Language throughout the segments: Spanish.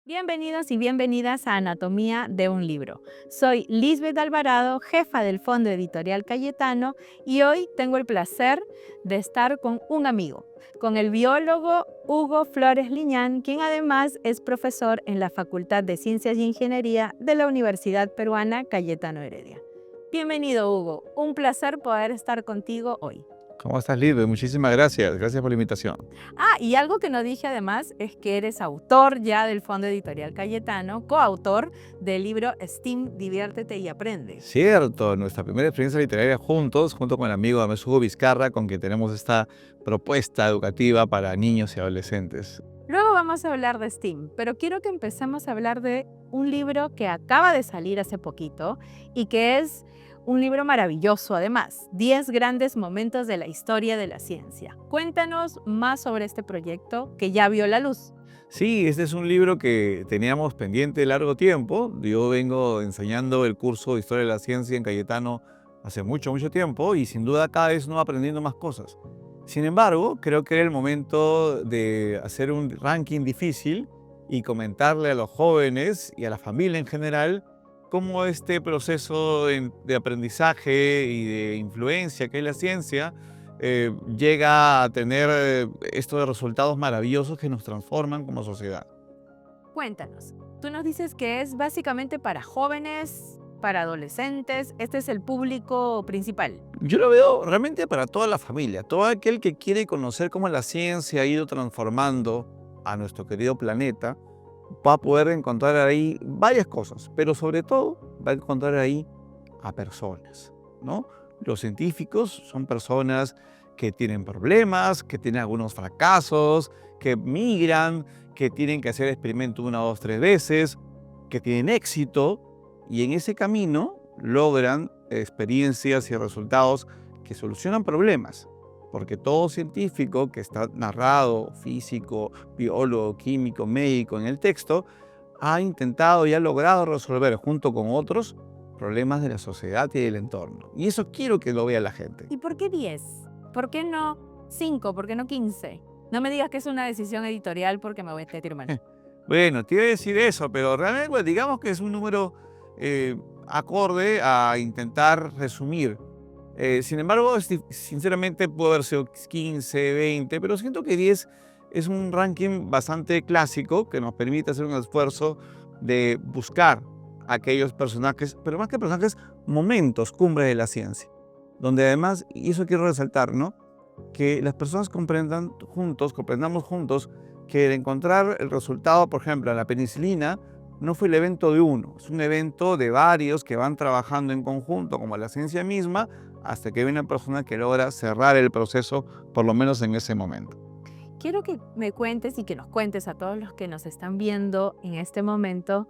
Bienvenidos y bienvenidas a Anatomía de un libro. Soy Lisbeth Alvarado, jefa del Fondo Editorial Cayetano, y hoy tengo el placer de estar con un amigo, con el biólogo Hugo Flores Liñán, quien además es profesor en la Facultad de Ciencias y Ingeniería de la Universidad Peruana Cayetano Heredia. Bienvenido, Hugo. Un placer poder estar contigo hoy. ¿Cómo estás, Libre? Muchísimas gracias. Gracias por la invitación. Y algo que no dije además es que eres autor ya del Fondo Editorial Cayetano, coautor del libro STEAM, Diviértete y Aprende. Cierto, nuestra primera experiencia literaria juntos, junto con el amigo Ames Hugo Vizcarra, con quien tenemos esta propuesta educativa para niños y adolescentes. Luego vamos a hablar de STEAM, pero quiero que empecemos a hablar de un libro que acaba de salir hace poquito y que es un libro maravilloso además, 10 grandes momentos de la historia de la ciencia. Cuéntanos más sobre este proyecto que ya vio la luz. Sí, este es un libro que teníamos pendiente largo tiempo. Yo vengo enseñando el curso de Historia de la Ciencia en Cayetano hace mucho tiempo y sin duda cada vez uno va aprendiendo más cosas. Sin embargo, creo que era el momento de hacer un ranking difícil y comentarle a los jóvenes y a la familia en general cómo este proceso de aprendizaje y de influencia que es la ciencia llega a tener estos resultados maravillosos que nos transforman como sociedad. Cuéntanos, tú nos dices que es básicamente para jóvenes, para adolescentes, este es el público principal. Yo lo veo realmente para toda la familia, todo aquel que quiere conocer cómo la ciencia ha ido transformando a nuestro querido planeta, va a poder encontrar ahí varias cosas, pero sobre todo va a encontrar ahí a personas, ¿no? Los científicos son personas que tienen problemas, que tienen algunos fracasos, que migran, que tienen que hacer experimentos 1, 2, 3 veces, que tienen éxito y en ese camino logran experiencias y resultados que solucionan problemas. Porque todo científico que está narrado, físico, biólogo, químico, médico en el texto, ha intentado y ha logrado resolver junto con otros problemas de la sociedad y del entorno. Y eso quiero que lo vea la gente. ¿Y por qué 10? ¿Por qué no 5? ¿Por qué no 15? No me digas que es una decisión editorial porque me voy a tener mal. Bueno, te iba a decir eso, pero realmente pues, digamos que es un número acorde a intentar resumir. Sin embargo, sinceramente puede haber sido 15, 20, pero siento que 10 es un ranking bastante clásico que nos permite hacer un esfuerzo de buscar aquellos personajes, pero más que personajes, momentos, cumbres de la ciencia, donde además, y eso quiero resaltar, ¿no? Que las personas comprendamos juntos que el encontrar el resultado, por ejemplo, en la penicilina, no fue el evento de uno, es un evento de varios que van trabajando en conjunto, como la ciencia misma, hasta que hay una persona que logra cerrar el proceso, por lo menos en ese momento. Quiero que me cuentes y que nos cuentes a todos los que nos están viendo en este momento.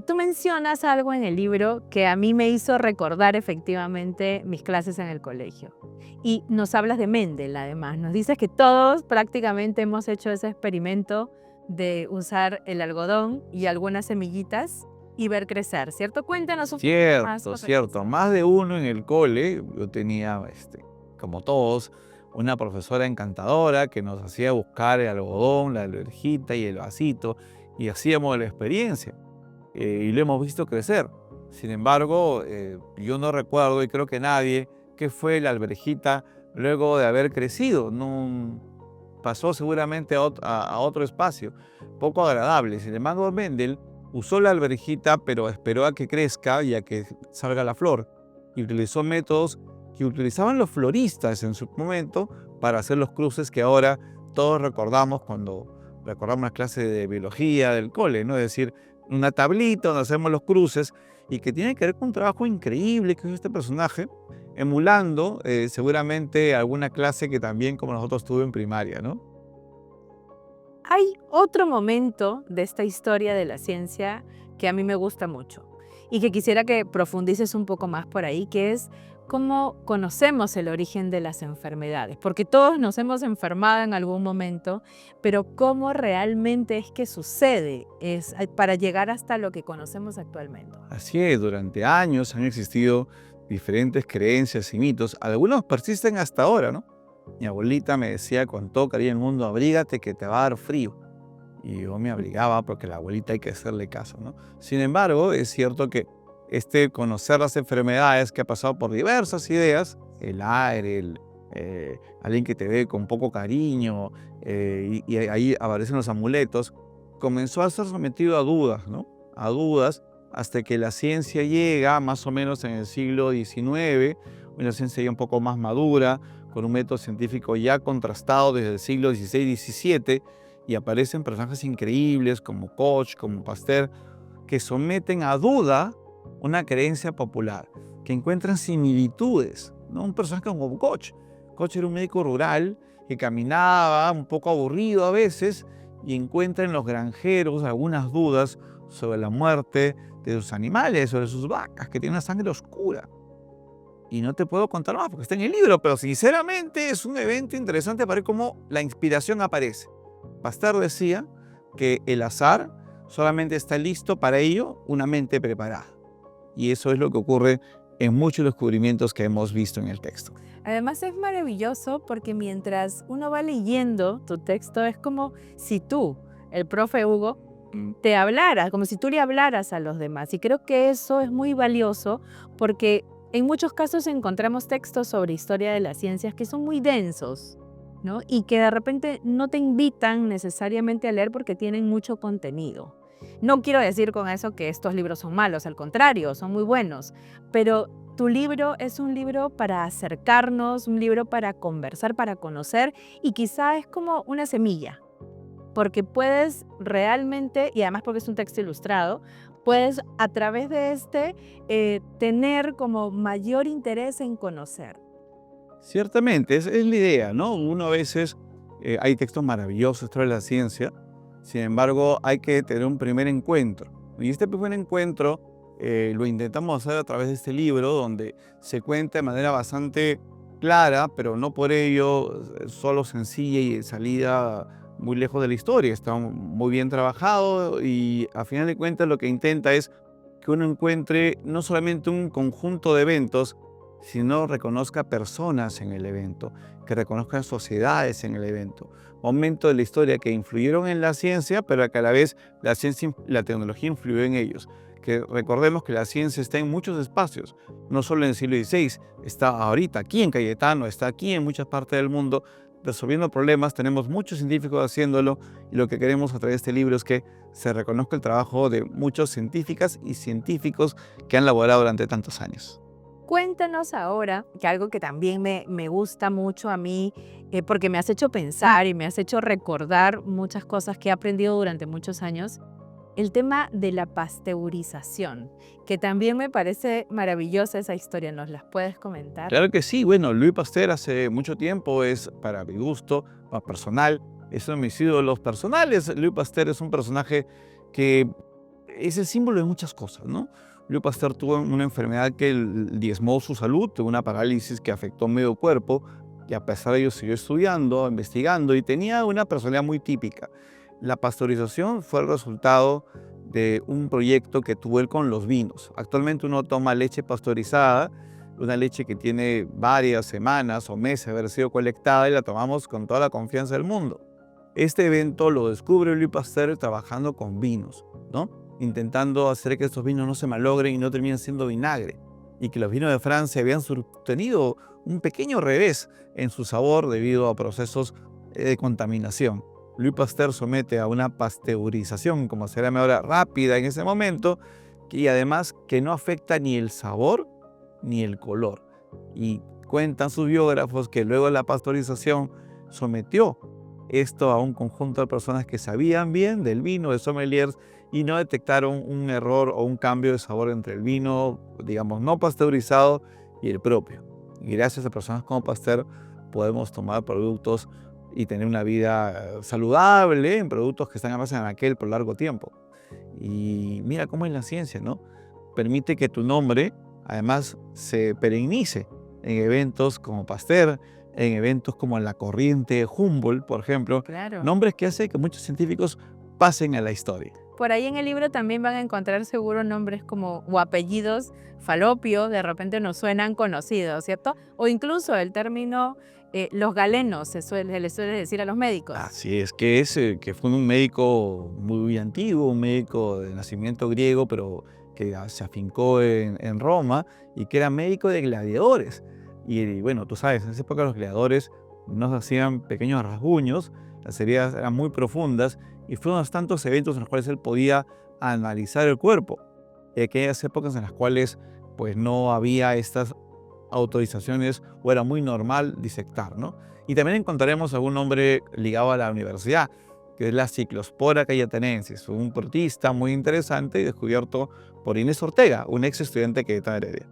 Tú mencionas algo en el libro que a mí me hizo recordar efectivamente mis clases en el colegio. Y nos hablas de Mendel, además. Nos dices que todos prácticamente hemos hecho ese experimento de usar el algodón y algunas semillitas y ver crecer, ¿cierto? Cuéntanos un poco más sobre Cierto. eso. Más de uno en el cole. Yo tenía, como todos, una profesora encantadora que nos hacía buscar el algodón, la alverjita y el vasito, y hacíamos la experiencia. Y lo hemos visto crecer. Sin embargo, yo no recuerdo, y creo que nadie, qué fue la alverjita luego de haber crecido. No, pasó seguramente a otro espacio, poco agradable. Sin embargo, Mendel usó la alverjita, pero esperó a que crezca y a que salga la flor. Y utilizó métodos que utilizaban los floristas en su momento para hacer los cruces que ahora todos recordamos cuando recordamos las clases de biología del cole, ¿no? Es decir, una tablita donde hacemos los cruces y que tiene que ver con un trabajo increíble que hizo este personaje, emulando seguramente alguna clase que también como nosotros tuve en primaria, ¿no? Hay otro momento de esta historia de la ciencia que a mí me gusta mucho y que quisiera que profundices un poco más por ahí, que es cómo conocemos el origen de las enfermedades, porque todos nos hemos enfermado en algún momento, pero cómo realmente es que sucede para llegar hasta lo que conocemos actualmente. Así es, durante años han existido diferentes creencias y mitos. Algunos persisten hasta ahora, ¿no? Mi abuelita me decía con todo cariño del mundo, abrígate que te va a dar frío. Y yo me abrigaba porque a la abuelita hay que hacerle caso, ¿no? Sin embargo, es cierto que conocer las enfermedades que ha pasado por diversas ideas, el aire, alguien que te ve con poco cariño, y ahí aparecen los amuletos, comenzó a ser sometido a dudas, ¿no? A dudas, hasta que la ciencia llega más o menos en el siglo XIX, una ciencia ya un poco más madura, con un método científico ya contrastado desde el siglo XVI-XVII, y aparecen personajes increíbles como Koch, como Pasteur, que someten a duda una creencia popular, que encuentran similitudes, ¿no? Un personaje como Koch. Koch era un médico rural que caminaba un poco aburrido a veces y encuentra en los granjeros algunas dudas sobre la muerte de sus animales, sobre sus vacas, que tienen una sangre oscura. Y no te puedo contar más porque está en el libro, pero sinceramente es un evento interesante para ver cómo la inspiración aparece. Pasteur decía que el azar solamente está listo para ello una mente preparada. Y eso es lo que ocurre en muchos descubrimientos que hemos visto en el texto. Además es maravilloso porque mientras uno va leyendo tu texto es como si tú, el profe Hugo, te hablaras, como si tú le hablaras a los demás. Y creo que eso es muy valioso porque en muchos casos encontramos textos sobre historia de las ciencias que son muy densos, ¿no? Y que de repente no te invitan necesariamente a leer porque tienen mucho contenido. No quiero decir con eso que estos libros son malos, al contrario, son muy buenos, pero tu libro es un libro para acercarnos, un libro para conversar, para conocer, y quizá es como una semilla, porque puedes realmente, y además porque es un texto ilustrado, puedes a través de tener como mayor interés en conocer. Ciertamente, es la idea, ¿no? Uno a veces, hay textos maravillosos sobre la ciencia, sin embargo, hay que tener un primer encuentro. Y este primer encuentro lo intentamos hacer a través de este libro, donde se cuenta de manera bastante clara, pero no por ello solo sencilla y de salida muy lejos de la historia. Está muy bien trabajado y a final de cuentas lo que intenta es que uno encuentre no solamente un conjunto de eventos, sino reconozca personas en el evento, que reconozcan sociedades en el evento, momentos de la historia que influyeron en la ciencia, pero que a la vez la ciencia y la tecnología influyó en ellos. Que recordemos que la ciencia está en muchos espacios, no solo en el siglo XVI, está ahorita aquí en Cayetano, está aquí en muchas partes del mundo resolviendo problemas, tenemos muchos científicos haciéndolo y lo que queremos a través de este libro es que se reconozca el trabajo de muchos científicas y científicos que han laborado durante tantos años. Cuéntanos ahora, que algo que también me gusta mucho a mí, porque me has hecho pensar y me has hecho recordar muchas cosas que he aprendido durante muchos años, el tema de la pasteurización, que también me parece maravillosa esa historia. ¿Nos las puedes comentar? Claro que sí, bueno, Louis Pasteur hace mucho tiempo es, para mi gusto, más personal, es uno de mis ídolos personales. Louis Pasteur es un personaje que es el símbolo de muchas cosas, ¿no? Louis Pasteur tuvo una enfermedad que diezmó su salud, tuvo una parálisis que afectó medio cuerpo, y a pesar de ello siguió estudiando, investigando, y tenía una personalidad muy típica. La pasteurización fue el resultado de un proyecto que tuvo él con los vinos. Actualmente uno toma leche pasteurizada, una leche que tiene varias semanas o meses de haber sido colectada y la tomamos con toda la confianza del mundo. Este evento lo descubre Louis Pasteur trabajando con vinos, ¿no? Intentando hacer que estos vinos no se malogren y no terminen siendo vinagre, y que los vinos de Francia habían tenido un pequeño revés en su sabor debido a procesos de contaminación. Louis Pasteur somete a una pasteurización, como se llama ahora, rápida en ese momento, y además que no afecta ni el sabor ni el color. Y cuentan sus biógrafos que luego de la pasteurización sometió esto a un conjunto de personas que sabían bien del vino, de sommeliers, y no detectaron un error o un cambio de sabor entre el vino, digamos, no pasteurizado y el propio. Y gracias a personas como Pasteur podemos tomar productos y tener una vida saludable en productos que están a base de aquel por largo tiempo. Y mira cómo es la ciencia, ¿no? Permite que tu nombre, además, se perennice en eventos como Pasteur, en eventos como la corriente Humboldt, por ejemplo, Claro. nombres que hacen que muchos científicos pasen a la historia. Por ahí en el libro también van a encontrar seguro nombres como o apellidos falopio, de repente nos suenan conocidos, ¿cierto? O incluso el término los galenos se les suele decir a los médicos. Así es, que fue un médico muy antiguo, un médico de nacimiento griego, pero que se afincó en Roma y que era médico de gladiadores. Y bueno, tú sabes, en esa época los gladiadores nos hacían pequeños rasguños, las heridas eran muy profundas y fueron tantos eventos en los cuales él podía analizar el cuerpo. Y aquellas épocas en las cuales pues no había estas autorizaciones o era muy normal disectar, ¿no? Y también encontraremos algún nombre ligado a la universidad, que es la Cyclospora cayetanensis, un protista muy interesante y descubierto por Inés Ortega, un ex estudiante de Cayetano Heredia.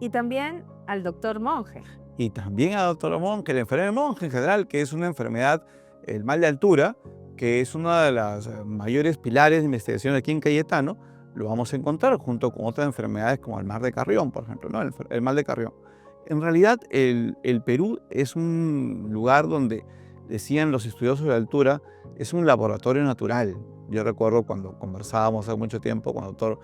Y también al doctor Monge. Y también a doctor Monge, la enfermedad de Monge en general, que es una enfermedad, el mal de altura, que es una de las mayores pilares de investigación aquí en Cayetano, lo vamos a encontrar junto con otras enfermedades como el mal de Carrión, por ejemplo, ¿no? El mal de Carrión. En realidad, el Perú es un lugar donde, decían los estudiosos de la altura, es un laboratorio natural. Yo recuerdo cuando conversábamos hace mucho tiempo con el doctor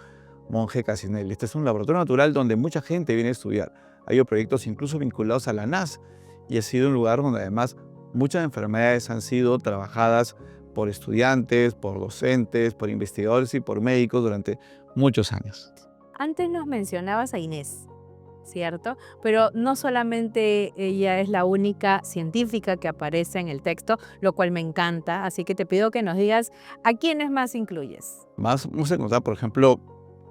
Monge Casinelli. Este es un laboratorio natural donde mucha gente viene a estudiar. Hay proyectos incluso vinculados a la NAS y ha sido un lugar donde además muchas enfermedades han sido trabajadas por estudiantes, por docentes, por investigadores y por médicos durante muchos años. Antes nos mencionabas a Inés, ¿cierto? Pero no solamente ella es la única científica que aparece en el texto, lo cual me encanta, así que te pido que nos digas a quiénes más incluyes. Más vamos a encontrar, por ejemplo,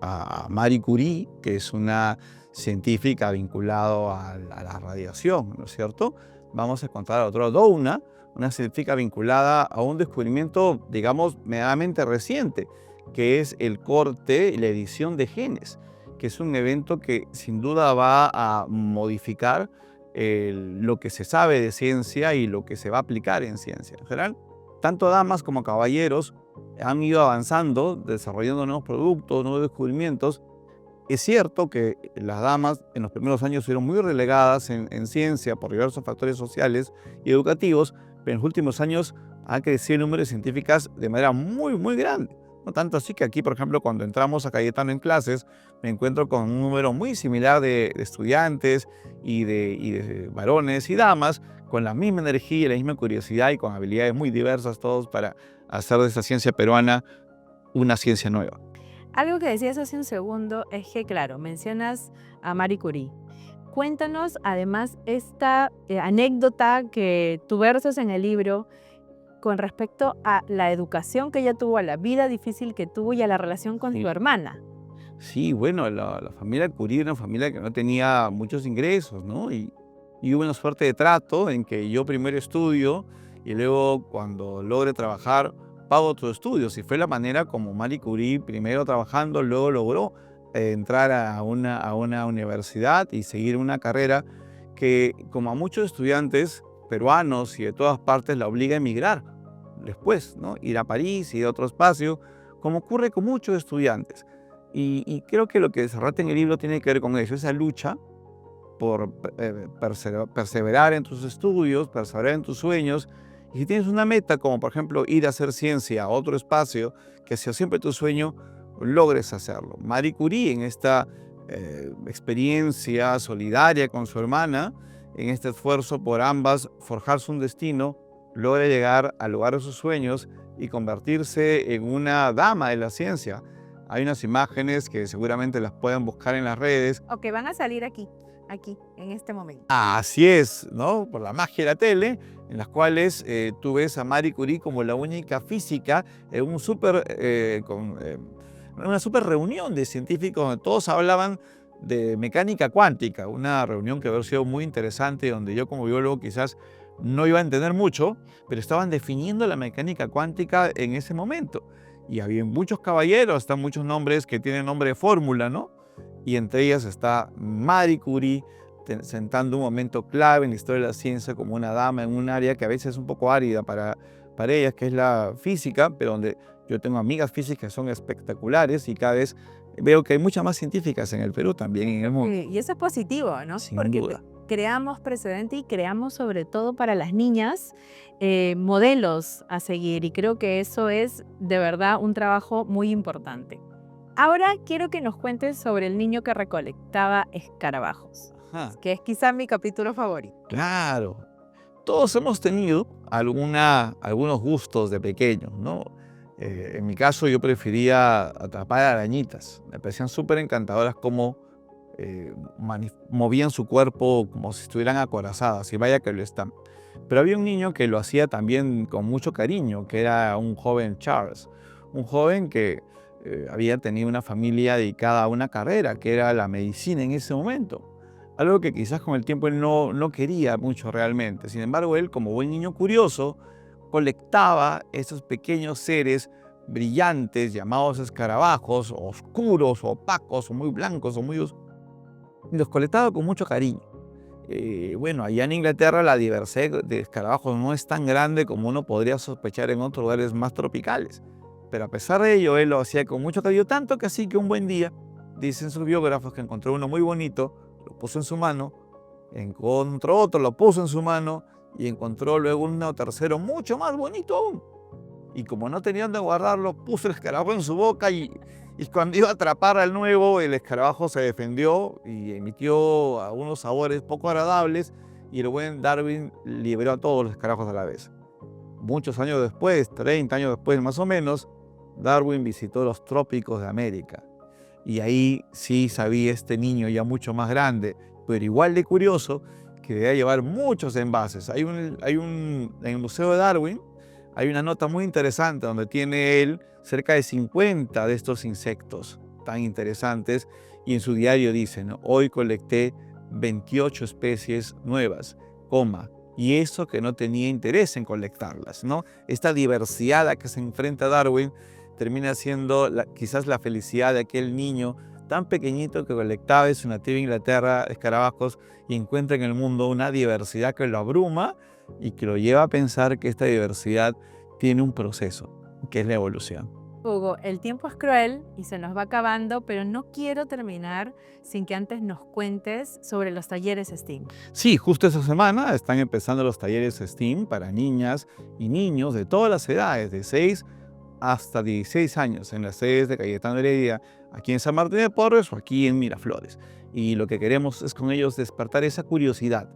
a Marie Curie, que es una científica vinculada a la radiación, ¿no es cierto? Vamos a encontrar a otra Doudna, una científica vinculada a un descubrimiento, digamos, medianamente reciente, que es el corte y la edición de genes, que es un evento que sin duda va a modificar lo que se sabe de ciencia y lo que se va a aplicar en ciencia. En general, tanto damas como caballeros han ido avanzando, desarrollando nuevos productos, nuevos descubrimientos. Es cierto que las damas en los primeros años fueron muy relegadas en ciencia por diversos factores sociales y educativos, pero en los últimos años ha crecido el número de científicas de manera muy, muy grande. No tanto así que aquí, por ejemplo, cuando entramos a Cayetano en clases, me encuentro con un número muy similar de estudiantes y de varones y damas, con la misma energía y la misma curiosidad y con habilidades muy diversas todos para hacer de esta ciencia peruana una ciencia nueva. Algo que decías hace un segundo es que, claro, mencionas a Marie Curie. Cuéntanos además esta anécdota que tú versas en el libro con respecto a la educación que ella tuvo, a la vida difícil que tuvo y a la relación con su Sí. hermana. Sí, bueno, la familia Curie era una familia que no tenía muchos ingresos, ¿no? Y hubo una suerte de trato en que yo primero estudio y luego cuando logre trabajar pago otros estudios. Y fue la manera como Marie Curie, primero trabajando, luego logró entrar a una universidad y seguir una carrera que, como a muchos estudiantes peruanos y de todas partes, la obliga a emigrar después, ¿no? Ir a París y a otro espacio, como ocurre con muchos estudiantes. Y creo que lo que desarrolla en el libro tiene que ver con eso, esa lucha por perseverar en tus estudios, perseverar en tus sueños. Y si tienes una meta, como por ejemplo ir a hacer ciencia a otro espacio, que sea siempre tu sueño, logres hacerlo. Marie Curie, en esta experiencia solidaria con su hermana, en este esfuerzo por ambas forjarse un destino, logra llegar al lugar de sus sueños y convertirse en una dama de la ciencia. Hay unas imágenes que seguramente las pueden buscar en las redes. O que van a salir aquí, en este momento. Así es, ¿no? Por la magia de la tele, en las cuales tú ves a Marie Curie como la única física en una super reunión de científicos donde todos hablaban de mecánica cuántica, una reunión que había sido muy interesante, donde yo como biólogo quizás no iba a entender mucho, pero estaban definiendo la mecánica cuántica en ese momento. Y había muchos caballeros, están muchos nombres que tienen nombre de fórmula, ¿no? Y entre ellas está Marie Curie, sentando un momento clave en la historia de la ciencia como una dama en un área que a veces es un poco árida para ellas, que es la física, pero donde yo tengo amigas físicas que son espectaculares y cada vez veo que hay muchas más científicas en el Perú también en el mundo. Y eso es positivo, ¿no? Sin Porque duda. creamos precedente y creamos sobre todo para las niñas modelos a seguir y creo que eso es de verdad un trabajo muy importante. Ahora quiero que nos cuentes sobre el niño que recolectaba escarabajos, Ajá. que es quizá mi capítulo favorito. Claro. Todos hemos tenido algunos gustos de pequeños, ¿no? En mi caso yo prefería atrapar arañitas. Me parecían súper encantadoras cómo movían su cuerpo como si estuvieran acorazadas, y vaya que lo están. Pero había un niño que lo hacía también con mucho cariño, que era un joven Charles, un joven que había tenido una familia dedicada a una carrera, que era la medicina en ese momento. Algo que quizás con el tiempo él no quería mucho realmente. Sin embargo, él, como buen niño curioso, colectaba esos pequeños seres brillantes llamados escarabajos, oscuros, opacos, o muy blancos, y los colectaba con mucho cariño. Bueno, allá en Inglaterra la diversidad de escarabajos no es tan grande como uno podría sospechar en otros lugares más tropicales. Pero a pesar de ello, él lo hacía con mucho cariño, tanto que así que un buen día, dicen sus biógrafos, que encontró uno muy bonito, lo puso en su mano, encontró otro, lo puso en su mano, y encontró luego uno tercero mucho más bonito aún. Y como no tenía dónde guardarlo, puso el escarabajo en su boca y cuando iba a atrapar al nuevo, el escarabajo se defendió y emitió algunos sabores poco agradables, y el buen Darwin liberó a todos los escarabajos a la vez. Muchos años después, 30 años después más o menos, Darwin visitó los trópicos de América. Y ahí sí sabía este niño ya mucho más grande, pero igual de curioso, que debía llevar muchos envases. En el Museo de Darwin hay una nota muy interesante donde tiene él cerca de 50 de estos insectos tan interesantes, y en su diario dice, ¿no? Hoy colecté 28 especies nuevas, y eso que no tenía interés en colectarlas, ¿no? Esta diversidad a la que se enfrenta Darwin termina siendo quizás la felicidad de aquel niño tan pequeñito que colectaba en su nativa Inglaterra escarabajos, y encuentra en el mundo una diversidad que lo abruma y que lo lleva a pensar que esta diversidad tiene un proceso, que es la evolución. Hugo, el tiempo es cruel y se nos va acabando, pero no quiero terminar sin que antes nos cuentes sobre los talleres STEAM. Sí, justo esta semana están empezando los talleres STEAM para niñas y niños de todas las edades, de 6 hasta 16 años, en las sedes de Cayetano Heredia, aquí en San Martín de Porres o aquí en Miraflores. Y lo que queremos es con ellos despertar esa curiosidad,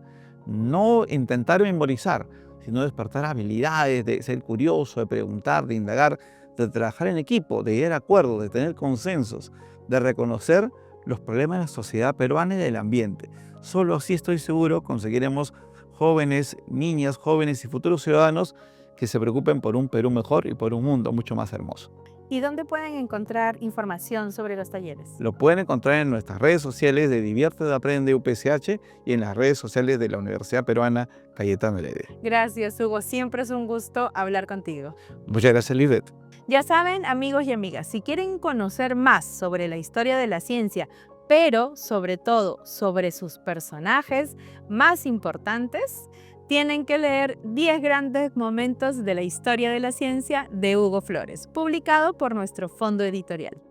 no intentar memorizar, sino despertar habilidades de ser curioso, de preguntar, de indagar, de trabajar en equipo, de llegar a acuerdos, de tener consensos, de reconocer los problemas de la sociedad peruana y del ambiente. Solo así, estoy seguro, conseguiremos jóvenes, niñas, jóvenes y futuros ciudadanos que se preocupen por un Perú mejor y por un mundo mucho más hermoso. ¿Y dónde pueden encontrar información sobre los talleres? Lo pueden encontrar en nuestras redes sociales de Diviértete Aprende UPCH y en las redes sociales de la Universidad Peruana Cayetano Heredia. Gracias, Hugo. Siempre es un gusto hablar contigo. Muchas gracias, Lisbeth. Ya saben, amigos y amigas, si quieren conocer más sobre la historia de la ciencia, pero sobre todo sobre sus personajes más importantes, tienen que leer 10 grandes momentos de la historia de la ciencia de Hugo Flores, publicado por nuestro fondo editorial.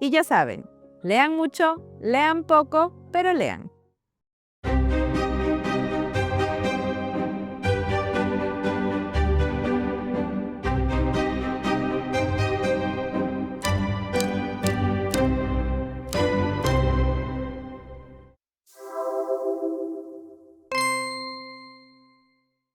Y ya saben, lean mucho, lean poco, pero lean.